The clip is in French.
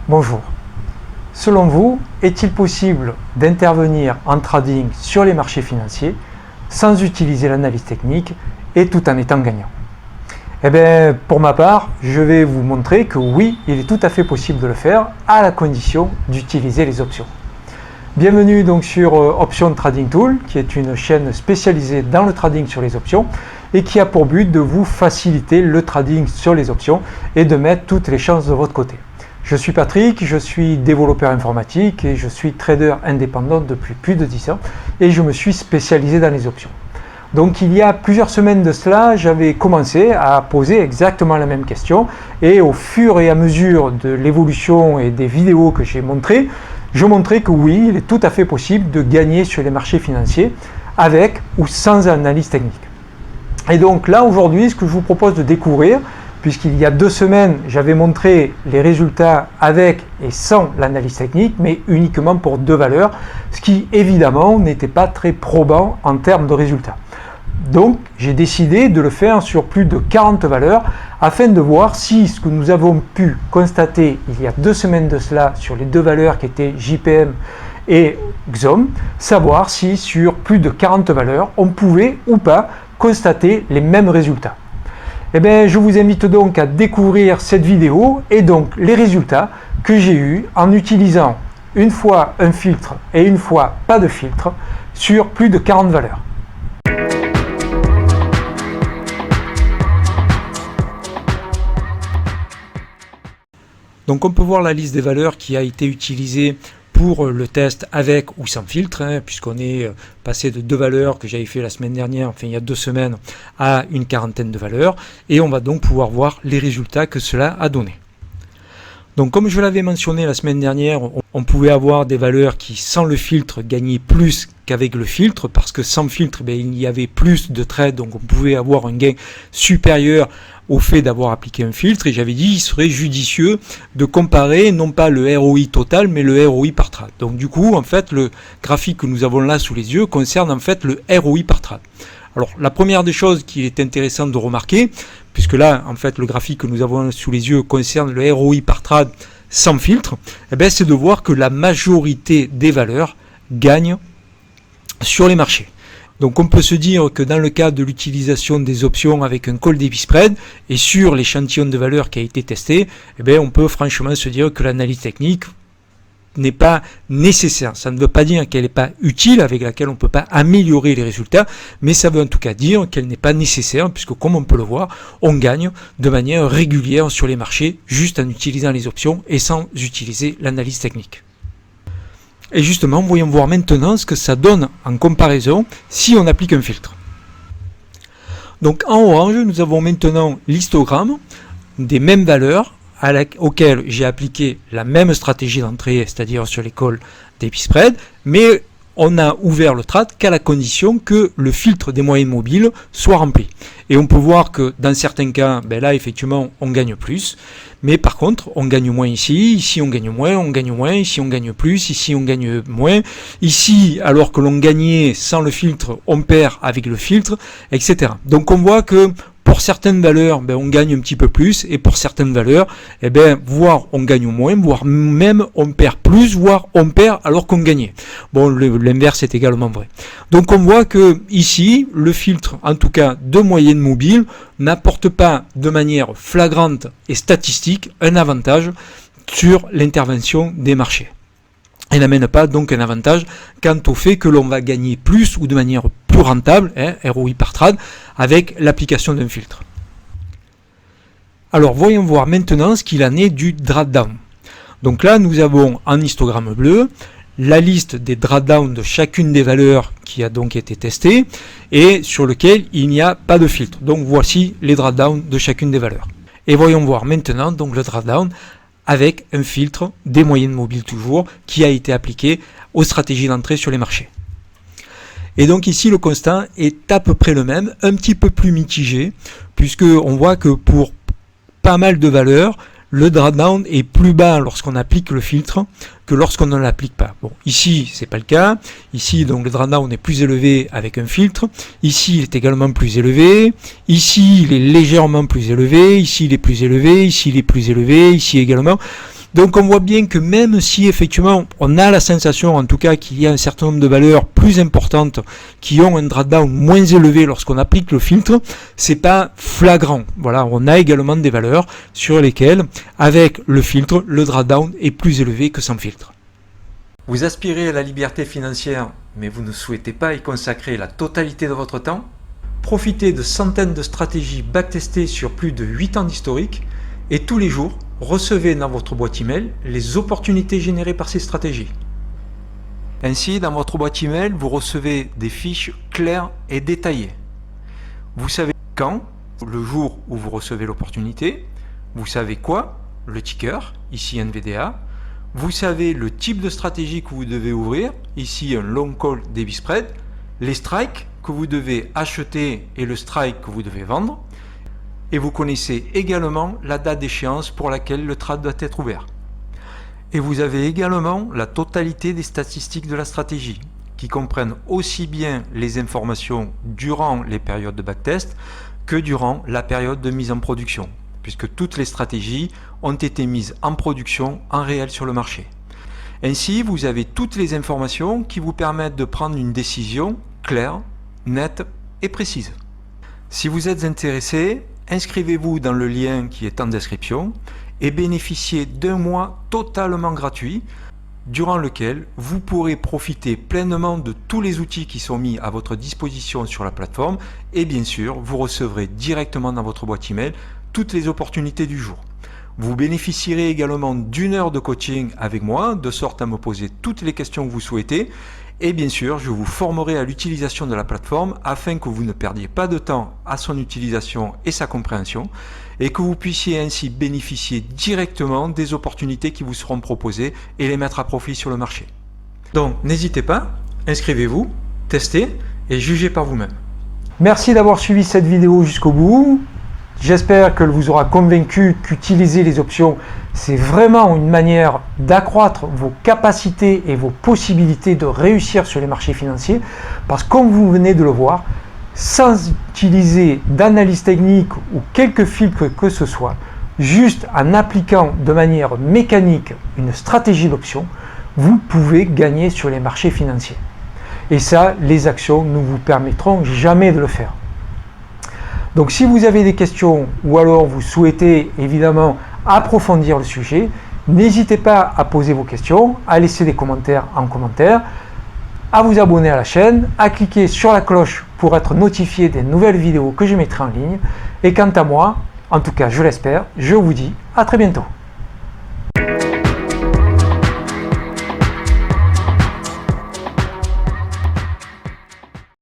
Bonjour. Selon vous, est-il possible d'intervenir en trading sur les marchés financiers sans utiliser l'analyse technique et tout en étant gagnant? Eh bien, pour ma part, je vais vous montrer que oui, il est tout à fait possible de le faire à la condition d'utiliser les options. Bienvenue donc sur Option Trading Tool, qui est une chaîne spécialisée dans le trading sur les options et qui a pour but de vous faciliter le trading sur les options et de mettre toutes les chances de votre côté. Je suis Patrick, je suis développeur informatique et je suis trader indépendant depuis plus de 10 ans et je me suis spécialisé dans les options. Donc il y a plusieurs semaines de cela, j'avais commencé à poser exactement la même question et au fur et à mesure de l'évolution et des vidéos que j'ai montrées, je montrais que oui, il est tout à fait possible de gagner sur les marchés financiers avec ou sans analyse technique. Et donc là aujourd'hui, ce que je vous propose de découvrir, puisqu'il y a 2 semaines, j'avais montré les résultats avec et sans l'analyse technique, mais uniquement pour 2 valeurs, ce qui évidemment n'était pas très probant en termes de résultats. Donc j'ai décidé de le faire sur plus de 40 valeurs afin de voir si ce que nous avons pu constater il y a 2 semaines de cela sur les 2 valeurs qui étaient JPM et XOM, savoir si sur plus de 40 valeurs on pouvait ou pas constater les mêmes résultats. Eh bien, je vous invite donc à découvrir cette vidéo et donc les résultats que j'ai eus en utilisant une fois un filtre et une fois pas de filtre sur plus de 40 valeurs. Donc on peut voir la liste des valeurs qui a été utilisée pour le test avec ou sans filtre, puisqu'on est passé de 2 valeurs que j'avais fait la semaine dernière, enfin il y a 2 semaines, à une quarantaine de valeurs, et on va donc pouvoir voir les résultats que cela a donné. Donc comme je l'avais mentionné la semaine dernière, on pouvait avoir des valeurs qui sans le filtre gagnaient plus qu'avec le filtre, parce que sans filtre il y avait plus de trades, donc on pouvait avoir un gain supérieur au fait d'avoir appliqué un filtre, et j'avais dit il serait judicieux de comparer non pas le ROI total mais le ROI par trade. Donc du coup en fait le graphique que nous avons là sous les yeux concerne en fait le ROI par trade. Alors la première des choses qui est intéressante de remarquer, puisque là en fait le graphique que nous avons sous les yeux concerne le ROI par trade sans filtre, c'est de voir que la majorité des valeurs gagnent sur les marchés. Donc on peut se dire que dans le cas de l'utilisation des options avec un call debit spread et sur l'échantillon de valeurs qui a été testé, on peut franchement se dire que l'analyse technique n'est pas nécessaire. Ça ne veut pas dire qu'elle n'est pas utile, avec laquelle on ne peut pas améliorer les résultats, mais ça veut en tout cas dire qu'elle n'est pas nécessaire, puisque comme on peut le voir, on gagne de manière régulière sur les marchés juste en utilisant les options et sans utiliser l'analyse technique. Et justement, voyons voir maintenant ce que ça donne en comparaison si on applique un filtre. Donc en orange, nous avons maintenant l'histogramme des mêmes valeurs auxquelles j'ai appliqué la même stratégie d'entrée, c'est-à-dire sur les calls debit spread, mais on a ouvert le trade qu'à la condition que le filtre des moyennes mobiles soit rempli. Et on peut voir que dans certains cas, là effectivement on gagne plus, mais par contre on gagne moins ici on gagne moins, ici on gagne plus, ici on gagne moins, ici alors que l'on gagnait sans le filtre, on perd avec le filtre, etc. Donc on voit que pour certaines valeurs, on gagne un petit peu plus, et pour certaines valeurs, voire on gagne moins, voire même on perd plus, voire on perd alors qu'on gagnait. Bon, l'inverse est également vrai. Donc on voit que ici, le filtre, en tout cas de moyenne mobile, n'apporte pas de manière flagrante et statistique un avantage sur l'intervention des marchés. Elle n'amène pas donc un avantage quant au fait que l'on va gagner plus ou de manière plus rentable, ROI par trade, avec l'application d'un filtre. Alors voyons voir maintenant ce qu'il en est du drawdown. Donc là nous avons en histogramme bleu la liste des drawdowns de chacune des valeurs qui a donc été testée et sur lequel il n'y a pas de filtre. Donc voici les drawdowns de chacune des valeurs. Et voyons voir maintenant donc le drawdown avec un filtre des moyennes mobiles toujours qui a été appliqué aux stratégies d'entrée sur les marchés. Et donc ici le constat est à peu près le même, un petit peu plus mitigé, puisque on voit que pour pas mal de valeurs, le drawdown est plus bas lorsqu'on applique le filtre que lorsqu'on ne l'applique pas. Bon, ici, c'est pas le cas. Ici, donc, le drawdown est plus élevé avec un filtre. Ici, il est également plus élevé. Ici, il est légèrement plus élevé. Ici, il est plus élevé. Ici, il est plus élevé. Ici également. Donc on voit bien que même si effectivement on a la sensation en tout cas qu'il y a un certain nombre de valeurs plus importantes qui ont un drawdown moins élevé lorsqu'on applique le filtre, c'est pas flagrant. Voilà, on a également des valeurs sur lesquelles avec le filtre, le drawdown est plus élevé que sans filtre. Vous aspirez à la liberté financière, mais vous ne souhaitez pas y consacrer la totalité de votre temps? Profitez de centaines de stratégies backtestées sur plus de 8 ans d'historique et tous les jours, recevez dans votre boîte email les opportunités générées par ces stratégies. Ainsi, dans votre boîte email, vous recevez des fiches claires et détaillées. Vous savez quand, le jour où vous recevez l'opportunité, vous savez quoi, le ticker, ici NVDA, vous savez le type de stratégie que vous devez ouvrir, ici un long call debit spread, les strikes que vous devez acheter et le strike que vous devez vendre, et vous connaissez également la date d'échéance pour laquelle le trade doit être ouvert. Et vous avez également la totalité des statistiques de la stratégie, qui comprennent aussi bien les informations durant les périodes de backtest que durant la période de mise en production, puisque toutes les stratégies ont été mises en production en réel sur le marché. Ainsi, vous avez toutes les informations qui vous permettent de prendre une décision claire, nette et précise. Si vous êtes intéressé, inscrivez-vous dans le lien qui est en description et bénéficiez d'un mois totalement gratuit durant lequel vous pourrez profiter pleinement de tous les outils qui sont mis à votre disposition sur la plateforme et bien sûr, vous recevrez directement dans votre boîte email toutes les opportunités du jour. Vous bénéficierez également d'une heure de coaching avec moi, de sorte à me poser toutes les questions que vous souhaitez. Et bien sûr, je vous formerai à l'utilisation de la plateforme afin que vous ne perdiez pas de temps à son utilisation et sa compréhension et que vous puissiez ainsi bénéficier directement des opportunités qui vous seront proposées et les mettre à profit sur le marché. Donc n'hésitez pas, inscrivez-vous, testez et jugez par vous-même. Merci d'avoir suivi cette vidéo jusqu'au bout. J'espère qu'elle vous aura convaincu qu'utiliser les options, c'est vraiment une manière d'accroître vos capacités et vos possibilités de réussir sur les marchés financiers. Parce que comme vous venez de le voir, sans utiliser d'analyse technique ou quelques filtres que ce soit, juste en appliquant de manière mécanique une stratégie d'option, vous pouvez gagner sur les marchés financiers. Et ça, les actions ne vous permettront jamais de le faire. Donc si vous avez des questions ou alors vous souhaitez évidemment approfondir le sujet, n'hésitez pas à poser vos questions, à laisser des commentaires en commentaire, à vous abonner à la chaîne, à cliquer sur la cloche pour être notifié des nouvelles vidéos que je mettrai en ligne. Et quant à moi, en tout cas je l'espère, je vous dis à très bientôt.